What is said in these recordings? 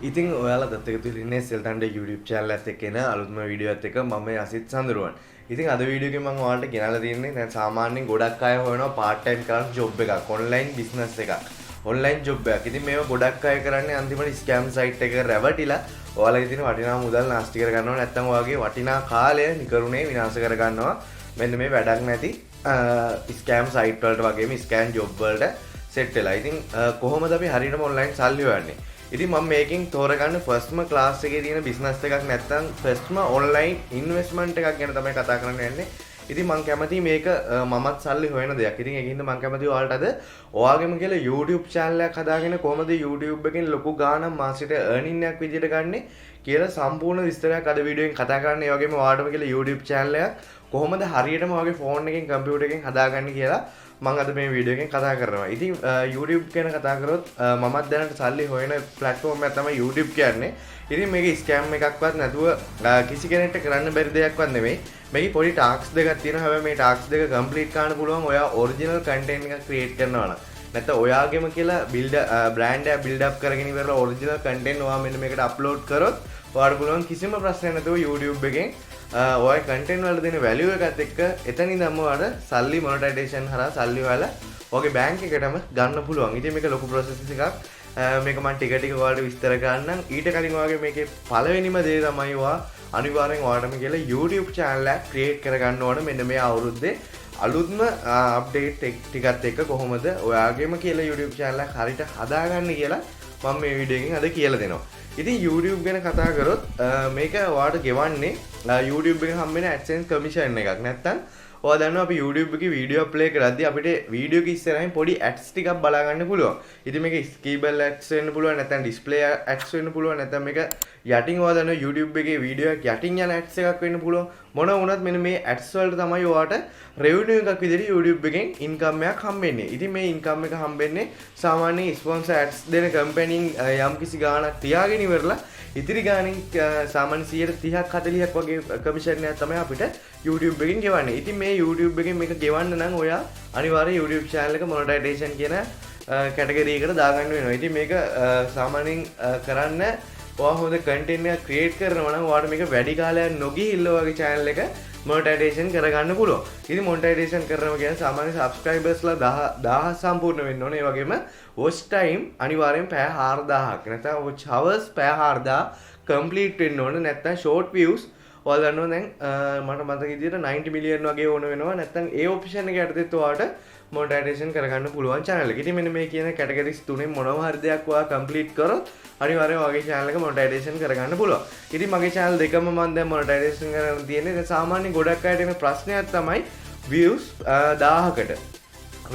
ඉතින් ඔයාලා දත් එක තුල ඉන්නේ SL.THUNDER YouTube channel එකත් එක්ක එන අලුත්ම වීඩියෝ එකත් එක්ක මම මේ අසිත් සඳරුවන්. ඉතින් අද වීඩියෝ එකේ මම ඔයාලට ගෙනල්ලා තියෙන්නේ දැන් සාමාන්‍යයෙන් ගොඩක් අය හොයනවා part time කරන job එකක්, online business එකක්, online job එකක්. ඉතින් මේව ගොඩක් අය කරන්නේ අන්තිමට scam site එකක රැවටිලා ඔයාලගේ තියෙන වටිනා මුදල් නාස්ති කර ගන්නවා නැත්නම් ඔයාගේ වටිනා කාලය නිකරුණේ විනාශ කර ගන්නවා. මෙන්න මේ වැඩක් නැති scam site වලට වගේම scam job වලට set වෙලා. ඉතින් කොහොමද අපි හරියටම online සල්ලි හොයන්නේ? ඉතින් මම මේකෙන් තෝරගන්න ෆස්ට්ම ක්ලාස් එකේ තියෙන බිස්නස් එකක් නැත්නම් ෆස්ට්ම ඔන්ලයින් ඉන්වෙස්ට්මන්ට් එකක් ගැන තමයි කතා කරන්න යන්නේ. ඉතින් මම කැමතියි මේක මමත් සල්ලි හොයන දෙයක්. ඉතින් ඒකින්ද මම කැමතියි ඔයාලට අද ඔයාගෙම කියලා YouTube channel එකක් හදාගෙන කොහොමද YouTube එකෙන් ලොකු ගාණක් මාසෙට earning එකක් විදිහට ගන්නෙ කියලා සම්පූර්ණ විස්තරයක් අද වීඩියෝ එකෙන් කතා කරන්න. ඒ වගේම ඔයාලටම කියලා YouTube channel එකක් කොහොමද හරියටම ඔයාගේ ෆෝන් එකෙන් කම්පියුටර් එකෙන් හදාගන්නේ කියලා මම අද මේ වීඩියෝ එකෙන් කතා කරනවා. ඉතින් YouTube ගැන කතා කරොත් මමත් දැනට සල්ලි හොයන platform එකක් තමයි YouTube කියන්නේ. ඉතින් මේකේ scam එකක්වත් නැතුව කිසි කෙනෙක්ට කරන්න බැරි දෙයක්වත් නෙමෙයි. මේකේ පොඩි tasks දෙකක් තියෙනවා. හැබැයි මේ tasks දෙක complete කරන්න පුළුවන් ඔයා original content එකක් create කරනවා නම්. නැත්නම් ඔයාගෙම කියලා brand එක build up කරගෙන ඉවරලා original content ඔයා මෙන්න මේකට upload කරොත් ඔයාලට පුළුවන් කිසිම ප්‍රශ්නයක් නැතුව YouTube එකෙන් ඔය content වල දෙන value එකත් එක්ක එතනින් ඉඳන්ම ඔයාලට සල්ලි monetization හරහා සල්ලි ඔයාලා ඔයාගේ bank එකටම ගන්න පුළුවන්. ඉතින් මේක ලොකු process එකක්. මේක මම ටික ටික ඔයාලට විස්තර කරන්නම්. ඊට කලින් ඔයාගේ මේකේ පළවෙනිම දේ තමයි ඔයා අනිවාර්යෙන් ඔයාලටම කියලා YouTube channel එකක් create කරගන්න ඕන. මෙන්න මේ අවුරුද්දේ අලුත්ම update ටිකත් එක්ක කොහොමද ඔයාගේම කියලා YouTube channel එකක් හරියට හදාගන්නේ කියලා මම මේ වීඩියෝ එකෙන් අද කියලා දෙනවා. ඉතින් YouTube ගැන කතා කරොත් මේක ඔයාලට ගෙවන්නේ YouTube එකෙන් හම්බෙන AdSense commission එකක්. නැත්තම් ඔයා දන්නවා අපි YouTube එකේ වීඩියෝ ප්ලේ කරද්දී අපිට වීඩියෝ එක ඉස්සරහින් පොඩි ads ටිකක් බලා ගන්න පුළුවන්. ඉතින් මේක skippable ads වෙන්න පුළුවන්, නැත්නම් display ads වෙන්න පුළුවන්, නැත්නම් මේක යටින් ඔයා දන්නවා YouTube එකේ වීඩියෝ එක යටින් යන ads එකක් වෙන්න පුළුවන්. මොන වුණත් මෙන්න මේ ads වලට තමයි ඔයාට revenue එකක් විදිහට YouTube එකෙන් income එකක් හම්බෙන්නේ. ඉතින් මේ income එක හම්බෙන්නේ සාමාන්‍ය sponsor ads දෙන company යම්කිසි ගාණක් තියාගෙන ඉවරලා ඉතිරි ගාණින් සාමාන්‍ය 30ක් 40ක් වගේ කමිෂන් එකක් තමයි අපිට YouTube එකෙන් ගෙවන්නේ. ඉතින් මේ YouTube එකෙන් මේක ගෙවන්න නම් ඔයා අනිවාර්යයෙන් YouTube channel එක monetization කියන කැටගරි එකට දාගන්න වෙනවා. ඉතින් මේක සාමාන්‍යයෙන් කරන්න ඔයා හොඳ content එකක් create කරනවා නම් ඔයාට මේක වැඩි කාලයක් නොගිහිල්ලා ඔයාගේ channel එක monetization කරගන්න පුළුවන්. ඉතින් monetization කරනවා කියන්නේ සාමාන්‍ය subscribers ලා 1000 සම්පූර්ණ වෙන්න ඕනේ. ඒ වගේම watch time අනිවාර්යෙන් පැය 4000ක් නැත්නම් watch hours පැය 4000 complete වෙන්න ඕනේ. නැත්නම් short views ඔයාලා දන්නවා දැන් මට මතක විදිහට 90 million වගේ ඕන වෙනවා. නැත්නම් ඒ option එක යටතේත් ඔයාට monetization කරගන්න පුළුවන් channel එක. ඉතින් මෙන්න මේ කියන categories තුනෙන් මොනවා හරි දෙයක් ඔයා complete කරොත් අනිවාර්යයෙන් ඔයාගේ channel එක monetization කරගන්න පුළුවන්. ඉතින් මගේ channel දෙකම මම දැන් monetization කරගෙන තියෙන්නේ. දැන් සාමාන්‍ය ගොඩක් අයට එන ප්‍රශ්නයක් තමයි views 1000කට.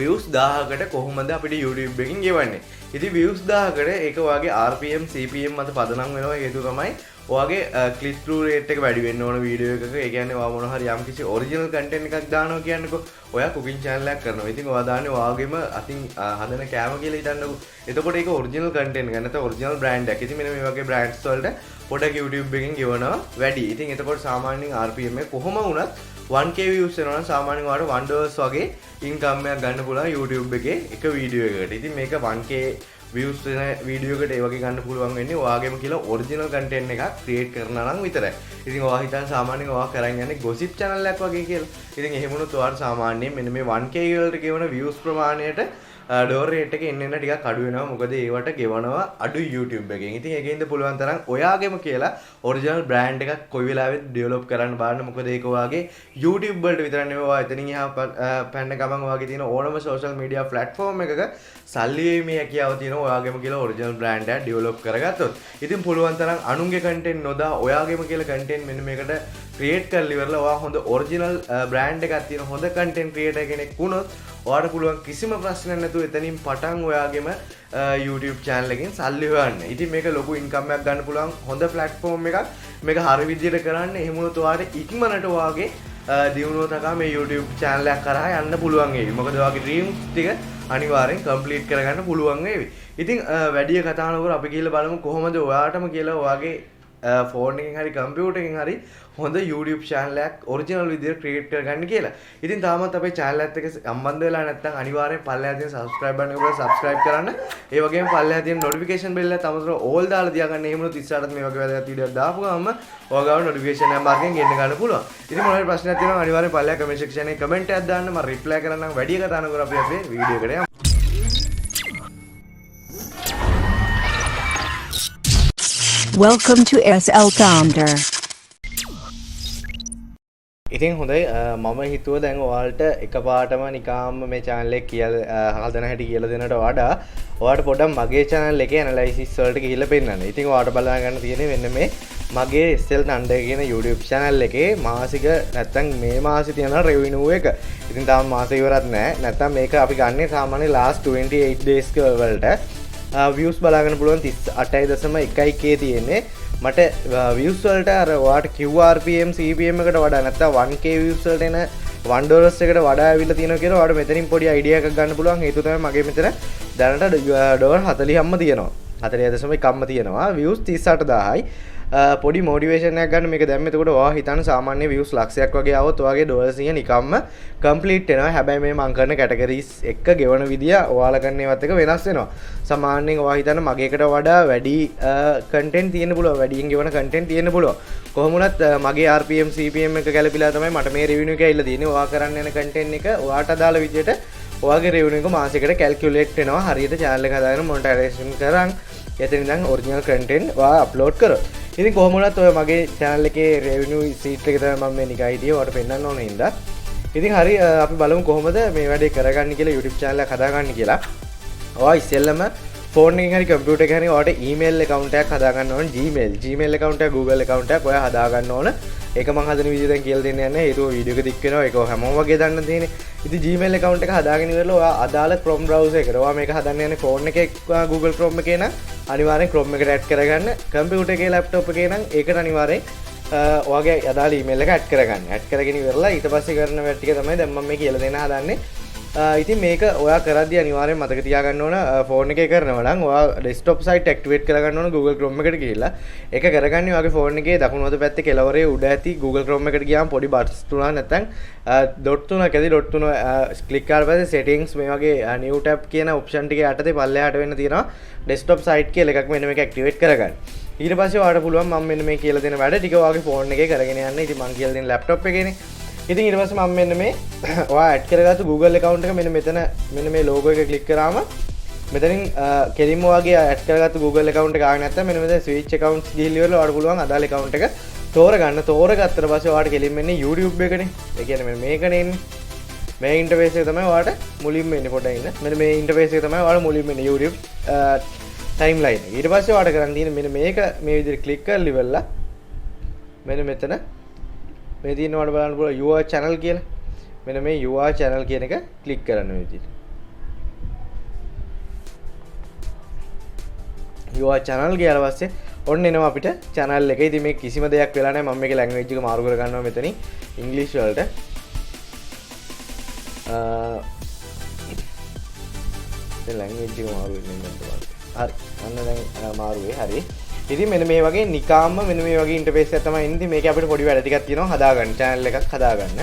views 1000කට කොහොමද අපිට YouTube එකකින් ගෙවන්නේ? ඉතින් views 1000කට ඒක ඔයාගේ RPM CPM මත පදනම් වෙනවා. හේතුව තමයි ඔයාගේ click through rate එක වැඩි වෙන්න ඕන වීඩියෝ එකක. ඒ කියන්නේ ඔයා මොන හරි යම්කිසි original content එකක් දානවා කියන්නකෝ. ඔයා cooking channel එකක් කරනවා. ඉතින් ඔයා දාන්නේ ඔයාගේම අතින් හදන කෑම කියලා හිතන්නකෝ. එතකොට ඒක original content එක නැත්නම් original brand එකක්. ඉතින් මෙන්න මේ වගේ brands වලට පොඩක් YouTube එකෙන් ගෙවනවා වැඩි. ඉතින් එතකොට සාමාන්‍යයෙන් RPM එක කොහොම වුණත් 1k views වෙනවා නම් සාමාන්‍යයෙන් ඔයාලට $1 වගේ income එකක් ගන්න පුළුවන් YouTube එකේ එක වීඩියෝ එකකට. ඉතින් මේක 1k views වෙන වීඩියෝ එකට ඒ වගේ ගන්න පුළුවන් වෙන්නේ ඔයාගේම කියලා original content එකක් create කරනවා නම් විතරයි. ඉතින් ඔයා හිතන සාමාන්‍යයෙන් ඔයා කරන් යන්නේ gossip channel එකක් වගේ කියලා. ඉතින් එහෙම වුණොත් ඔයාට සාමාන්‍යයෙන් මෙන්න මේ 1k වලට ගෙවන views ප්‍රමාණයට door rate එක එන්න ටිකක් අඩු වෙනවා. මොකද ඒවට ගෙවනවා අඩු YouTube එකෙන්. ඉතින් ඒකෙන්ද පුළුවන් තරම් ඔයාගේම කියලා original brand එකක් කොයි වෙලාවෙත් develop කරන්න බලන්න. මොකද ඒක ඔයාගේ YouTube වලට විතර නෙවෙයි ඔයා එතනින් එහා පැන්න ගමන් ඔයාගේ තියෙන ඕනම social media platform එකක සල්ලි වීමේ හැකියාව තියෙන ඔයාගේම කියලා original brand එකක් develop කරගත්තොත්. ඉතින් පුළුවන් තරම් අනුන්ගේ content නොදා ඔයාගේම කියලා content මෙන්න මේකට create කරලා ඉවරලා ඔයා හොඳ original brand එකක් තියෙන හොඳ content creator කෙනෙක් වුණොත් ඔයාට පුළුවන් කිසිම ප්‍රශ්නයක් නැතුව එතනින් පටන් ඔයාගේම YouTube channel එකෙන් සල්ලි හොයන්න. ඉතින් මේක ලොකු income එකක් ගන්න පුළුවන් හොඳ platform එකක්. මේක හරි විදිහට කරන්න. එහෙම වුණොත් ඔයාට ඉක්මනට ඔයාගේ දියුණුව තකා මේ YouTube channel එක කරා යන්න පුළුවන් වේවි. මොකද ඔයාගේ dreams ටික අනිවාර්යෙන් complete කරගන්න පුළුවන් වේවි. ඉතින් වැඩි කතා නොකර අපි කියලා බලමු කොහොමද ඔයාටම කියලා ඔයාගේ ෆෝන් එකෙන් හරි කම්පියුටර් එකෙන් හරි හොඳ YouTube channel එකක් ඔරිජිනල් විදිහට ක්‍රියේට් කරගන්න කියලා. ඉතින් තාමත් අපේ channel එකත් එක්ක සම්බන්ධ වෙලා නැත්නම් අනිවාර්යෙන් පල්ලෙහා තියෙන subscribe button එක subscribe කරන්න. ඒ වගේම පල්ලෙහා තියෙන notification bell එක තමතර all දාලා තියාගන්න. එහෙමනොත් ඉස්සරහට මේ වගේ වැදගත් වීඩියෝක් දාපු ගමන් ඔයාගාව notification එක මාර්ගෙන් ගෙන්න ගන්න පුළුවන්. ඉතින් මොනවා හරි ප්‍රශ්නයක් තියෙනවා අනිවාර්යෙන් පල්ලෙහා comment section එකේ comment එකක් දාන්න. මම reply කරන්නම්. වැඩි කතා නොකර අපි අපේ වීඩියෝ එකට යමු. Welcome to SL.THUNDER. ඉතින් හොඳයි මම හිතුව දැන් ඔයාලට එකපාරටම නිකාම්ම මේ channel එක කියලා හදන හැටි කියලා දෙන්නට වඩා ඔයාලට පොඩ්ඩක් මගේ channel එකේ analysis වලට ගිහිල්ලා පෙන්නන්න. ඉතින් ඔයාලට බලා ගන්න තියෙන්නේ මෙන්න මේ මගේ SL.THUNDER කියන YouTube channel එකේ මාසික නැත්තම් මේ මාසේ තියෙන revenue එක. ඉතින් තාම මාසෙ ඉවරත් නැහැ. නැත්තම් මේක අපි ගන්නේ සාමාන්‍ය last 28 days වලට views බලාගන්න පුළුවන් 38.1k තියෙන්නේ. මට views වලට අර ඔයාට QRPM CPM එකට වඩා නැත්නම් 1k views වලට එන $1 එකට වඩා ඇවිල්ලා තියෙනවා කියලා ඔයාට මෙතනින් පොඩි idea එකක් ගන්න පුළුවන්. හේතුව තමයි මගේ මෙතන දැනට $40ක්ම තියෙනවා. 40.1ක්ම තියෙනවා. views 38000යි. පොඩි මොටිවේෂන් එකක් ගන්න මේක දැම්ම. එතකොට ඔයා හිතන්න සාමාන්‍ය views ලක්ෂයක් වගේ આવොත් ඔයාගේ $100 නිකම්ම කම්ප්ලීට් වෙනවා. හැබැයි මේ මම කරන කැටගරිස් එක ගෙවන විදිය ඔයාලා කරන ඒවත් එක වෙනස් වෙනවා. සාමාන්‍යයෙන් ඔයා හිතන්න මගේ එකට වඩා වැඩි කන්ටෙන්ට් තියෙන්න පුළුවන්. වැඩියෙන් ගෙවන කන්ටෙන්ට් තියෙන්න පුළුවන්. කොහොම වුණත් මගේ RPM CPM එක ගැලපිලා තමයි මට මේ රිවිනියු එක ඇවිල්ලා තියෙන්නේ. ඔයා කරන්න යන කන්ටෙන්ට් එක ඔයාට අදාළ විදියට ඔයාගේ රිවිනියු එක මාසෙකට කැල්කියුලේට් වෙනවා. හරියට channel එක හදාගෙන මොනිටයිසේෂන් කරන් එතන ඉඳන් ඔරිජිනල් කන්ටෙන්ට් ඔයා අප්ලෝඩ් කරොත්. ඉතින් කොහොම වුණත් ඔය මගේ channel එකේ revenue sheet එක තමයි මම මේ නිකන් හිටියේ ඔයාලට පෙන්නන්න ඕන හින්දා. ඉතින් හරි අපි බලමු කොහොමද මේ වැඩේ කරගන්නේ කියලා YouTube channel එක හදාගන්න කියලා. ඔයා ඉස්සෙල්ලම ෆෝන් එකෙන් හරි කම්පියුටර් එකෙන් හරි ඔයාලට email account එකක් හදාගන්න ඕන. Gmail account එක Google account එකක් ඔයා හදාගන්න ඕන. ඒක මම හදන විදිහ දැන් කියලා දෙන්න යන්නේ. හේතුව වීඩියෝ එක දික් වෙනවා. ඒක හැමෝම වගේ දන්න තියෙන්නේ. ඉතින් Gmail account එක හදාගෙන ඉවරලා ඔයා අදාළ Chrome browser එකට ඔයා මේක හදන්න යන්නේ ෆෝන් එකේ Google Chrome එකේ නම් අනිවාර්යෙන් Chrome එකට add කරගන්න. කම්පියුටර් එකේ laptop එකේ නම් ඒකට අනිවාර්යෙන් ඔයාගේ අදාළ email එක add කරගන්න. add කරගෙන ඉවරලා ඊට පස්සේ කරන වැඩ ටික තමයි දැන් මම මේ කියලා දෙන්න හදන්නේ. ඉතින් මේක ඔයා කරද්දී අනිවාර්යෙන් මතක තියාගන්න ඕන ෆෝන් එකේ කරනවා නම් ඔයා desktop site activate කරගන්න ඕන Google Chrome එකට ගිහිල්ලා ඒක කරගන්නේ ඔයාගේ ෆෝන් එකේ දකුණු අත පැත්තේ කෙළවරේ උඩ ඇති Google Chrome එකට ගියාම පොඩි buttons තුනක් නැත්නම් dot තුනක් ඇති dot තුන ක්ලික් කරලා පස්සේ settings මේ වගේ new tab කියන option ටික යටතේ පල්ලෙහාට වෙන්න තියෙනවා desktop site කියලා එකක් මෙන්න මේක activate කරගන්න. ඊට පස්සේ ඔයාලට පුළුවන් මම මෙන්න මේ කියලා දෙන වැඩ ටික ඔයාගේ ෆෝන් එකේ කරගෙන යන්න. ඉතින් මම කියලා දෙන laptop එකේනේ. ඉතින් ඊට පස්සේ මම මෙන්න මේ ඔයා ඇඩ් කරගත්තු Google account එක මෙන්න මෙතන මෙන්න මේ logo එක ක්ලික් කරාම මෙතනින් කෙලින්ම ඔයාගේ ඇඩ් කරගත්තු Google account එක ආවේ නැත්නම් මෙන්න මෙතන switch accounts ගිහිල්ලා ඉවරලා ඔයාලට පුළුවන් අදාළ account එක තෝරගන්න. තෝරගත්තට පස්සේ ඔයාලට කෙලින්ම එන්නේ YouTube එකනේ. ඒ කියන්නේ මෙන්න මේකනේ එන්නේ. මේ interface එක තමයි ඔයාලට මුලින්ම එන්නේ. පොඩ්ඩක් ඉන්න. මෙන්න මේ interface එක තමයි ඔයාලට මුලින්ම එන්නේ YouTube timeline එක. ඊට පස්සේ ඔයාලට කරන්න තියෙන්නේ මෙන්න මේක මේ විදිහට ක්ලික් කරලා ඉවරලා මෙන්න මෙතන මේ තියෙන වල බලන්න පුළුවන් your channel කියලා. මෙන්න මේ your channel කියන එක ක්ලික් කරන්න මේ විදිහට. your channel කියලා පස්සේ ඔන්න එනවා අපිට channel එක. ඉතින් මේ කිසිම දෙයක් වෙලා නැහැ. මම මේකේ language එක මාරු කර ගන්නවා මෙතනින් English වලට. දැන් language එක මාරු වෙන්නේ නැහැ. හරි. අන්න දැන් මාරුවේ. හරි. ඉතින් මෙන්න මේ වගේ නිකාම්ම මෙන්න මේ වගේ ඉන්ටර්ෆේස් එකක් තමයි එන්නේ. මේකේ අපිට පොඩි වැඩ ටිකක් තියෙනවා හදාගන්න. channel එකක් හදාගන්න.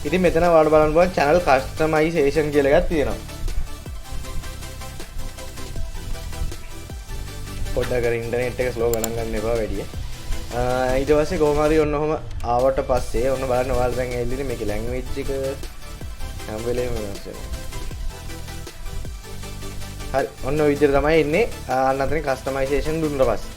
ඉතින් මෙතන ඔයාලට බලන්න පුළුවන් channel customization කියලා එකක් තියෙනවා. පොඩ්ඩක් අර ඉන්ටර්නෙට් එක ස්ලෝ ගණන් ගන්න එපා වැඩි. ඊට පස්සේ කොහොම හරි ඔන්න ඔහම ආවට පස්සේ ඔන්න බලන්න ඔයාලා දැන් එල්ලෙන්නේ මේකේ language එක හැම වෙලේම වෙනස් වෙනවා. හරි ඔන්න ඔය විදිහට තමයි එන්නේ. අන්න අතරින් customization දුන්නා පස්සේ.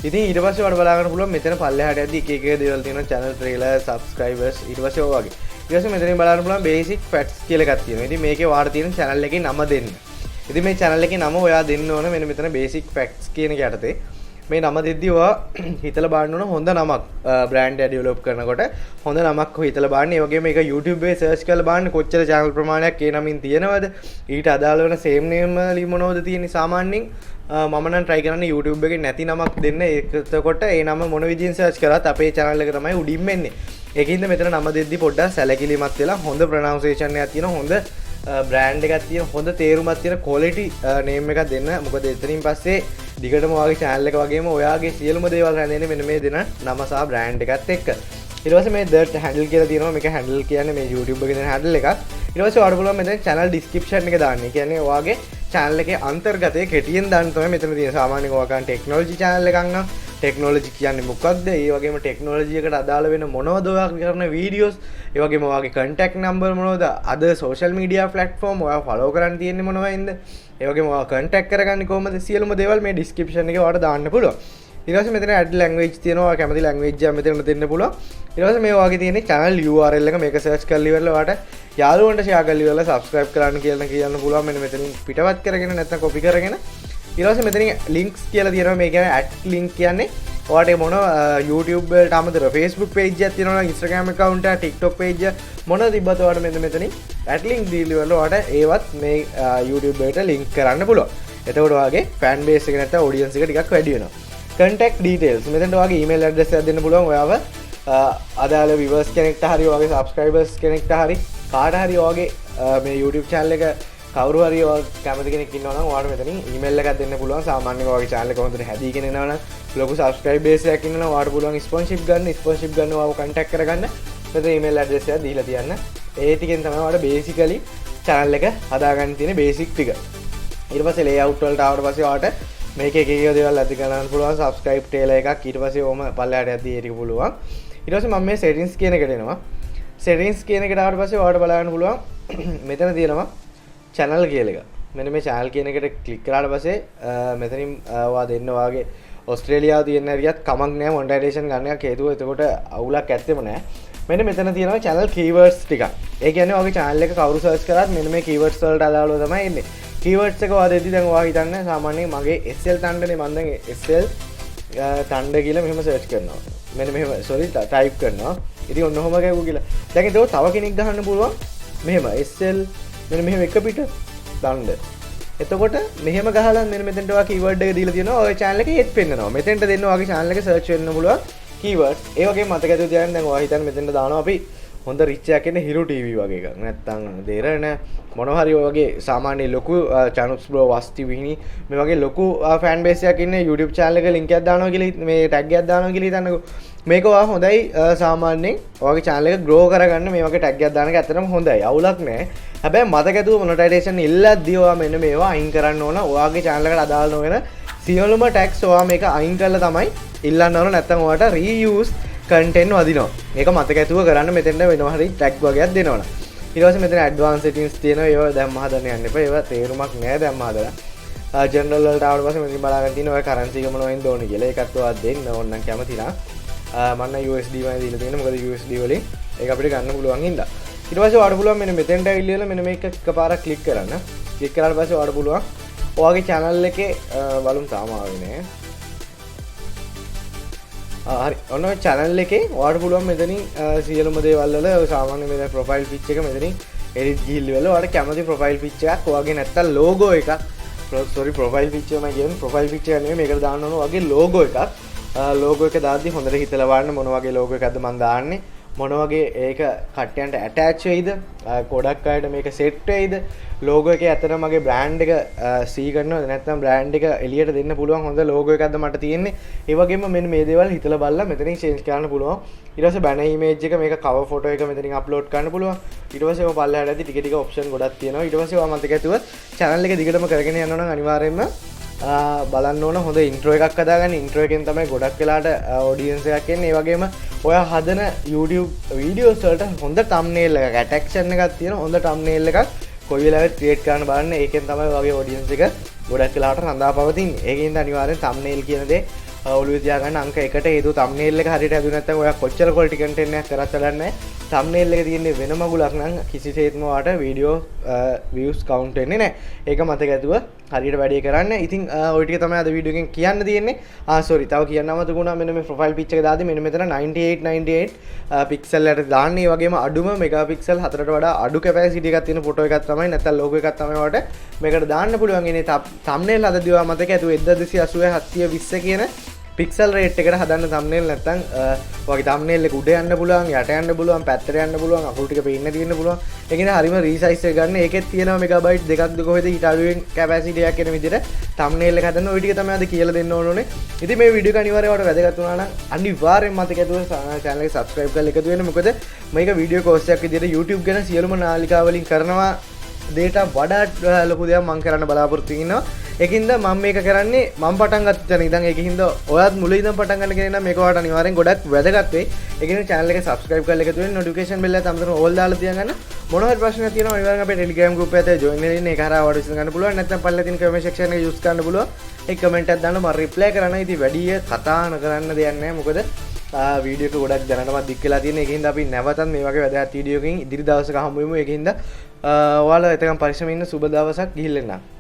ඉතින් ඊට පස්සේ ඔයාලට බලා ගන්න පුළුවන් මෙතන පල්ලෙහාට යද්දි එක එක දේවල් තියෙනවා channel trailer subscribers ඊට පස්සේ ඔය වගේ. ඊට පස්සේ මෙතනින් බලන්න පුළුවන් basic facts කියලා එකක් තියෙනවා. ඉතින් මේකේ වාට තියෙන channel එකේ නම දෙන්න. ඉතින් මේ channel එකේ නම ඔයා දෙන්න ඕන මෙන්න මෙතන basic facts කියන එක යටතේ. මේ නම දෙද්දි ඔයා හිතලා බලන්න ඕන හොඳ නමක් brand එක develop කරනකොට හොඳ නමක් හිතලා බලන්න. ඒ වගේම මේක YouTube එකේ search කරලා බලන්න කොච්චර channel ප්‍රමාණයක් ඒ නමින් තියෙනවද. ඊට අදාළ වෙන same name වලින් මොනවද තියෙන්නේ සාමාන්‍යයෙන් මම නම් try කරන්නේ YouTube එකේ නැති නමක් දෙන්න. එතකොට ඒ නම මොන විදිහෙන් search කරත් අපේ channel එක තමයි උඩින්ම එන්නේ. ඒකින්ද මෙතන නම දෙද්දි පොඩ්ඩක් සැලකිලිමත් වෙලා හොඳ pronunciation එකක් තියෙන හොඳ brand එකක් තියෙන හොඳ තේරුමක් තියෙන quality name එකක් දෙන්න. මොකද එතනින් පස්සේ දිගටම ඔයාගේ channel එක වගේම ඔයාගේ සියලුම දේවල් රැඳෙන්නේ මෙන්න මේ දෙන නම සහ brand එකත් එක්ක. ඊට පස්සේ මේ the handle කියලා තියෙනවා. මේක handle කියන්නේ මේ YouTube එකේ දෙන handle එකක්. ඊට පස්සේ ඔයාලට පුළුවන් මෙතන channel description එක දාන්න. ඒ කියන්නේ ඔයාගේ channel එකේ අන්තර්ගතයේ කෙටියෙන් දාන්න තමයි මෙතන තියෙන. සාමාන්‍යයෙන් ඔයා ගන්න technology channel එකක් නම් technology කියන්නේ මොකක්ද? ඒ වගේම technology එකට අදාළ වෙන මොනවද ඔයා කරන videos, ඒ වගේම ඔයාගේ contact number මොනවද? අද social media platform ඔයා follow කරන් තියෙන්නේ මොනවයින්ද? ඒ වගේම ඔයා contact කරගන්නේ කොහොමද? සියලුම දේවල් මේ description එකේ ඔයාලට දාන්න පුළුවන්. ඊට පස්සේ මෙතන add language තියෙනවා. ඔයා කැමති language එකක් මෙතන දෙන්න පුළුවන්. ඊට පස්සේ මේ වගේ තියෙන channel URL එක මේක search කරලා ඉවරලා ඔයාට යාළුවන්ට share කරලා ඉවරලා subscribe කරන්න කියලා කියන්න පුළුවන්. මෙන්න මෙතනින් පිටවත් කරගෙන නැත්නම් copy කරගෙන ඊට පස්සේ මෙතනින් links කියලා තියෙනවා. මේ කියන්නේ add link කියන්නේ ඔයාට මොන YouTube වලට අමතරව Facebook page එකක් තියෙනවා නම් Instagram account එක, TikTok page එක මොනවද තිබ්බත් ඔයාට මෙතනින් add link දීලා ඉවරලා ඔයාට ඒවත් මේ YouTube එකට link කරන්න පුළුවන්. එතකොට ඔයාගේ fan base එක නැත්නම් audience එක ටිකක් වැඩි වෙනවා. contact details මෙතනට ඔයාගේ email address එකක් දෙන්න පුළුවන්. ඔයාව අදාළ viewers කෙනෙක්ට හරි ඔයාගේ subscribers කෙනෙක්ට හරි කාට හරි ඔයාගේ මේ YouTube channel එක කවුරු හරි කැමති කෙනෙක් ඉන්නවා නම් ඔයාලට මෙතනින් email එකක් දෙන්න පුළුවන්. සාමාන්‍යයෙන් ඔයාගේ channel එක හොඳට හැදීගෙන එනවා නම් ලොකු subscribe base එකක් ඉන්නවා නම් ඔයාලට පුළුවන් sponsorship ගන්න ඔයාව contact කරගන්න. මෙතන email address එකක් දීලා තියන්න. ඒ ටිකෙන් තමයි ඔයාලට basically channel එක හදාගන්න තියෙන basic ටික. ඊට පස්සේ layout වලට ආවට පස්සේ ඔයාලට මේක එක එක දේවල් ඇති කරන්න පුළුවන්. subscribe trailer එකක් ඊට පස්සේ ඕම පල්ලෙහාට යද්දී ඒක පුළුවන්. ඊට පස්සේ මම මේ settings කියන එකට එනවා. settings කියන එකට ආවට පස්සේ ඔයාලට බලන්න පුළුවන් මෙතන තියෙනවා channel කියලා එක. මෙන්න මේ channel කියන එකට click කරාට පස්සේ මෙතනින් ඔයා දෙන්න ඔයාගේ ඕස්ට්‍රේලියාව තියෙන හරියත් කමක් නැහැ මොනිටයිසේෂන් ගන්න එක හේතුව එතකොට අවුලක් ඇත්තෙම නැහැ. මෙන්න මෙතන තියෙනවා channel keywords ටිකක්. ඒ කියන්නේ ඔයාගේ channel එක කවුරු search කරාත් මෙන්න මේ keywords වලට අදාළව තමයි එන්නේ. keywords එක ඔයා දෙද්දි දැන් ඔයා හිතන්න සාමාන්‍යයෙන් මගේ SL.THUNDER නේ මම දැන් SL.THUNDER කියලා මෙහෙම search කරනවා. මෙන්න මෙහෙම type කරනවා. ඉතින් ඔන්න ඔහොම ගිහුවා කියලා. දැන් ඒක තව කෙනෙක් ගහන්න පුළුවන්. මෙහෙම SL මෙන්න මෙහෙම එක පිට thunder. එතකොට මෙහෙම ගහලා මෙන්න මෙතනට ඔයා keyword එක දීලා තියෙනවා. ඔය channel එකේ ඒත් පෙන්නනවා. මෙතෙන්ට දෙන්න ඔයාගේ channel එක search වෙන්න පුළුවන් keywords. ඒ වගේම මතක ඇතුව තියාගන්න දැන් ඔයා හිතන්නේ මෙතෙන්ට දානවා අපි හොඳ රිච් එකක් එන්නේ හිරු TV වගේ එකක්. නැත්තම් දෙරණ මොනවා හරි ඔය වගේ සාමාන්‍ය ලොකු channels bro වස්ති විහිණි මේ වගේ ලොකු fan base එකක් ඉන්නේ YouTube channel එක link එකක් දානවා කියලා මේ tag එකක් දානවා කියලා හිතන්නකෝ. මේක ඔයා හොඳයි සාමාන්‍යයෙන් ඔයාගේ channel එක grow කරගන්න මේ වගේ tag එකක් දාන එක ඇත්තටම හොඳයි. අවුලක් නැහැ. හැබැයි මතක ඇතුව මොනටයිසේෂන් ඉල්ලද්දී ඔයා මෙන්න මේවා අයින් කරන්න ඕන. ඔයාගේ channel එකට අදාළ නොවන සියලුම tags ඔයා මේක අයින් කරලා තමයි ඉල්ලන්න ඕන. නැත්තම් ඔයාට reuse content වදිනවා. මේක මතක ඇතුව කරන්න මෙතෙන්ට වෙනවා හරි tag වගේක් දෙනවනේ. ඊට පස්සේ මෙතන advanced settings තියෙනවා. ඒවා දැම්ම හදන්න යන්න එපා. ඒවා තේරුමක් නෑ දැම්ම හදලා. general වලට ආවට පස්සේ මෙතන බලා ගන්න තියෙනවා ඔය currency එක මොනවෙන්ද ඕනේ කියලා. ඒකත් ඔයා දෙන්න ඕන නම් කැමති නම්. මම USD වලින් දීලා තියෙනවා. මොකද USD වලින් ඒක අපිට ගන්න පුළුවන් හින්දා. ඊට පස්සේ ඔයාලට පුළුවන් මෙන්න මෙතෙන්ට ඇවිල්ලා මෙන්න මේක එකපාරක් ක්ලික් කරන්න. ක්ලික් කරාට පස්සේ ඔයාලට පුළුවන් ඔයාගේ channel එකේ බලමු තාම ආවේ නෑ. හරි ඔන්න ඔය channel එකේ ඔයාලට පුළුවන් මෙතනින් සියලුම දේවල් වල සාමාන්‍ය මේ profile pic එක මෙතනින් edit ගිහිල්ලා ඔයාලට කැමති profile pic එකක් ඔයාගේ නැත්තම් logo එකක් profile picture මම කියන්නේ profile picture නෙමෙයි මේකට දාන්න ඕන ඔයාගේ logo එකක් logo එක දාද්දි හොඳට හිතලා බලන්න මොන වගේ logo එකක්ද මම දාන්නේ මොන වගේ ඒක කට්ටියන්ට attach වෙයිද ගොඩක් අයට මේක set වෙයිද logo එකේ ඇත්තටම මගේ brand එක see කරනවද නැත්නම් brand එක එළියට දෙන්න පුළුවන් හොඳ logo එකක්ද මට තියෙන්නේ ඒ වගේම මෙන්න මේ දේවල් හිතලා බලලා මෙතනින් change කරන්න පුළුවන් ඊට පස්සේ banner image එක මේක cover photo එක මෙතනින් upload කරන්න පුළුවන් ඊට පස්සේ ඔය පල්ලෙහාට ඇති ටික ටික option ගොඩක් තියෙනවා ඊට පස්සේ ඔයා මතක ඇතුව channel එක දිගටම කරගෙන යනවා නම් අනිවාර්යයෙන්ම බලන්න ඕන හොඳ intro එකක් හදාගන්න intro එකෙන් තමයි ගොඩක් වෙලාට audience එකක් එන්නේ ඒ වගේම ඔයා හදන YouTube videos වලට හොඳ thumbnail එකක් attraction එකක් තියෙන හොඳ thumbnail එකක් කොයි වෙලාවෙත් create කරන්න බලන්න ඒකෙන් තමයි ඔයාගේ audience එක ගොඩක් වෙලාට රඳා පවතින්නේ ඒකෙන්ද අනිවාර්යෙන් thumbnail කියන දේ ඔළුවේ තියාගන්න අංක 1ට හේතුව thumbnail එක හරියට හැදුවේ නැත්නම් ඔයා කොච්චර quality content එකක් කරත් වැඩක් නැහැ thumbnail එක තියෙන්නේ වෙන මගුලක් නම් කිසිසේත්ම ඔයාට video views count වෙන්නේ නැහැ ඒක මතක ඇතුව හරියට වැඩේ කරන්න. ඉතින් ওই ටික තමයි අද වීඩියෝ එකෙන් කියන්න තියෙන්නේ. sorry තව කියන්න අමතකුණා මෙන්න මේ profile picture එක දාද්දි මෙන්න මෙතන 98 pixel එකට දාන්න. ඒ වගේම අඩුම megapixel 4ට වඩා අඩු capacity එකක් තියෙන photo එකක් තමයි නැත්නම් logo එකක් තමයි ඔයාලට මේකට දාන්න පුළුවන්. ඉන්නේ thumbnail අදදී ඔයා මතක ඇතුව 1280 720 කියන පික්සල් රේට් එකට හදන්න thumbnail නැත්නම් ඔයගේ thumbnail එක උඩ යන්න පුළුවන් යට යන්න පුළුවන් පැත්තට යන්න පුළුවන් අකුරු ටික පේන්න තියෙන්න පුළුවන් ඒකෙන් හරියම රීසයිස් එක ගන්න ඒකෙත් තියෙනවා මෙගාබයිට් දෙකක්ද කොහෙද ඊට අඩුවෙන් කැපැසිටි එකක් එන විදිහට thumbnail එක හදන්න ওই ටික තමයි අද කියලා දෙන්න ඕනේ ඉතින් මේ වීඩියෝ එක අනිවාර්යයෙන් ඔයාලට වැදගත් වුණා නම් අනිවාර්යයෙන් මතක ඇතුව channel එක subscribe කරලා එකතු වෙන්න මොකද මේක වීඩියෝ කෝස් එකක් විදිහට YouTube ගැන සියලුම නාලිකා වලින් කරනවා දේට වඩා ලොකු දෙයක් මම කරන්න බලාපොරොත්තු වෙනවා ඒකින්ද මම මේක කරන්නේ මම පටන් ගත්ත තැන ඉඳන් ඒකින්ද ඔයත් මුලින් ඉඳන් පටන් ගන්න කෙනෙක් නම් මේක ඔයාලට අනිවාර්යෙන් ගොඩක් වැදගත් වෙයි ඒ කියන්නේ channel එක subscribe කරලා එකතු වෙන්න notification bell එක අමතර all දාලා තියාගන්න මොන හරි ප්‍රශ්නයක් තියෙනවා අනිවාර්යෙන් අපේ Telegram group එකේ join වෙන්න ඉන්න ඒක හරහා ඔයාලට විසඳ ගන්න පුළුවන් නැත්නම් පල්ලේ තියෙන comment section එක use කරන්න පුළුවන් ඒ comment එකක් දාන්න මම reply කරනවා ඉතින් වැඩි කතා කරන්න දෙයක් නැහැ මොකද වීඩියෝ එක ගොඩක් දැනටමත් දික් වෙලා තියෙන ඒකින්ද අපි නැවතත් මේ වගේ වැදගත් වීඩියෝ එකකින් ඉදිරි දවසක හමු වෙමු ඒකින්ද ඔයාලා එතකන් පරිස්සමින් ඉන්න සුබ දවසක් ගිහිල්ලා එන්න